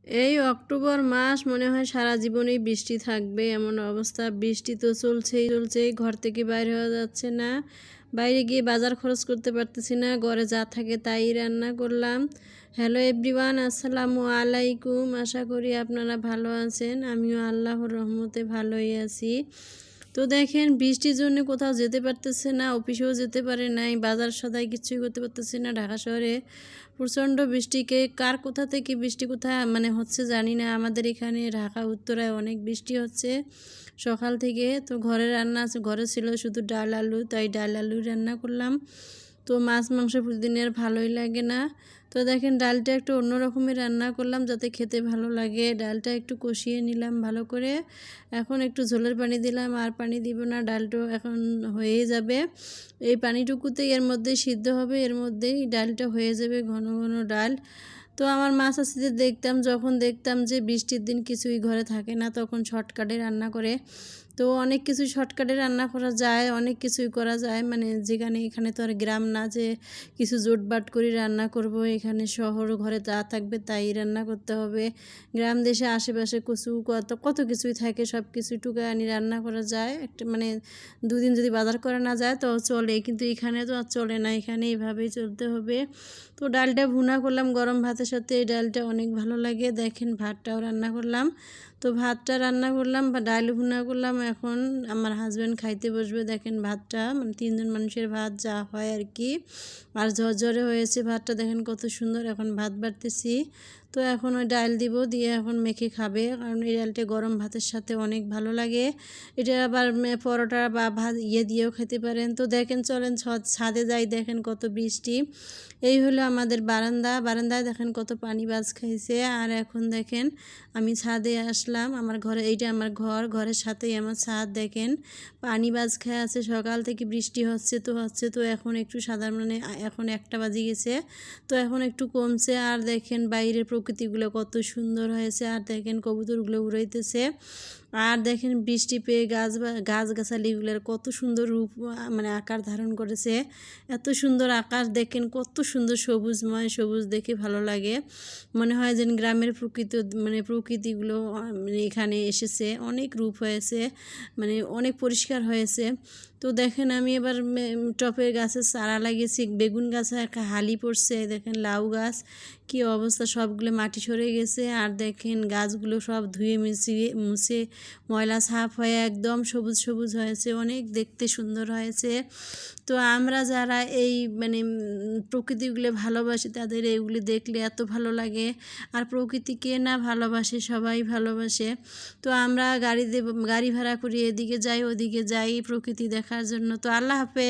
এই অক্টোবর মাস মনে হয় সারা জীবনেই বৃষ্টি থাকবে এমন অবস্থা। বৃষ্টি তো চলছেই, ঘর থেকে বাইরে হওয়া যাচ্ছে না। বাইরে গিয়ে বাজার খরচ করতে পারতেছি না, ঘরে যা থাকে তাই রান্না করলাম। হ্যালো এভরিওয়ান, আসসালামু আলাইকুম। আশা করি আপনারা ভালো আছেন, আমিও আল্লাহর রহমতে ভালোই আছি। তো দেখেন, বৃষ্টির জন্য কোথাও যেতে পারতেছে না, অফিসেও যেতে পারে নাই, বাজার সদাই কিছুই করতে পারতেছে না। ঢাকা শহরে প্রচণ্ড বৃষ্টিকে কার কোথা থেকে বৃষ্টি কোথায় হচ্ছে জানি না। আমাদের এখানে ঢাকা উত্তরায় অনেক বৃষ্টি হচ্ছে সকাল থেকে। তো ঘরে রান্না আছে, ঘরে ছিল শুধু ডাল আলু, তাই ডাল আলু রান্না করলাম। তো মাছ মাংস প্রতিদিনের ভালোই লাগে না। তো দেখেন, ডালটা একটু অন্য রকমের রান্না করলাম যাতে খেতে ভালো লাগে। ডালটা একটু কষিয়ে নিলাম ভালো করে। এখন একটু ঝোলের পানি দিলাম, আর পানি দিব না, ডালটা এখন হয়ে যাবে। এই পানিটুকুতেই এর মধ্যে সিদ্ধ হবে, এর মধ্যেই ডালটা হয়ে যাবে, ঘন ঘন ডাল। তো আমার মা চাচিদের যখন দেখতাম যে বৃষ্টির দিন কিছুই ঘরে থাকে না, তখন শর্টকাটে রান্না করে। তো অনেক কিছু শর্টকাটে রান্না করা যায়, অনেক কিছুই করা যায়, এখানে তো আর গ্রাম না যে কিছু জোটবাট করে রান্না করব। এখানে শহর, ঘরে যা থাকবে তাই রান্না করতে হবে। গ্রাম দেশে আশেপাশে কচু কত কিছুই থাকে, সব কিছু টুকে আনি রান্না করা যায়। একটা দুদিন যদি বাজার করা না যায় তো চলে, কিন্তু এখানে তো আর চলে না, এখানে এইভাবেই চলতে হবে। তো ডালটা ভুনা করলাম গরম ভাতের সাথে, এই ডালটা অনেক ভালো লাগে। দেখেন, ভাতটাও রান্না করলাম। তো ভাতটা রান্না করলাম বা ডাল ভুনা করলাম। এখন আমার হাজব্যান্ড খাইতে বসবে। দেখেন ভাতটা, 3জন মানুষের ভাত যা হয় আর কি, আর ঝরঝরে হয়েছে ভাতটা, দেখেন কত সুন্দর। এখন ভাত বাড়তেছি, তো এখন ওই ডাল দিব, দিয়ে এখন মেখে খাবে, কারণ এই ডালটা গরম ভাতের সাথে অনেক ভালো লাগে। এটা আবার পরোটা বা ভাত দিয়েও খেতে পারেন। তো দেখেন, চলেন ছাদে যাই, দেখেন কত বৃষ্টি। এই হলো আমাদের বারান্দায় দেখেন কত পানি বাজ খাইছে। আর এখন দেখেন আমি ছাদে আসলাম, এইটা আমার ঘরের সাথেই আমার ছাদ। দেখেন পানি বাজ খেয়ে আছে, সকাল থেকে বৃষ্টি হচ্ছে তো এখন একটু এখন 1টা বাজে গেছে, তো এখন একটু কমছে। আর দেখেন বাইরের প্রকৃতিগুলো কত সুন্দর হয়েছে, আর দেখেন কবুতরগুলো উড়াইতেছে। আর দেখেন বৃষ্টি পেয়ে গাছগাছালিগুলোর কত সুন্দর রূপ, আকার ধারণ করেছে। এত সুন্দর আকাশ, দেখেন কত সুন্দর সবুজময়, সবুজ দেখে ভালো লাগে। মনে হয় যেন গ্রামের প্রকৃতিগুলো এখানে এসেছে, অনেক রূপ হয়েছে, অনেক পরিষ্কার হয়েছে। তো দেখেন, আমি এবার টপের গাছের চারা লাগিয়েছি, বেগুন গাছে একটা হালি পড়ছে, দেখেন লাউ গাছ কি অবস্থা, সবগুলো মাটি সরে গেছে। আর দেখেন গাছগুলো সব ধুয়ে মুছে ময়লা সাফ হয়ে একদম সবুজ সবুজ হয়েছে, অনেক দেখতে সুন্দর হয়েছে। তো আমরা যারা এই প্রকৃতিগুলো ভালোবাসি, তাদের এইগুলি দেখলে এত ভালো লাগে। আর প্রকৃতিকে না ভালোবাসে, সবাই ভালোবাসে। তো আমরা গাড়ি ভাড়া করি, এদিকে যাই ওদিকে যাই প্রকৃতি দেখার জন্য। তো আল্লাহ হাফেজ।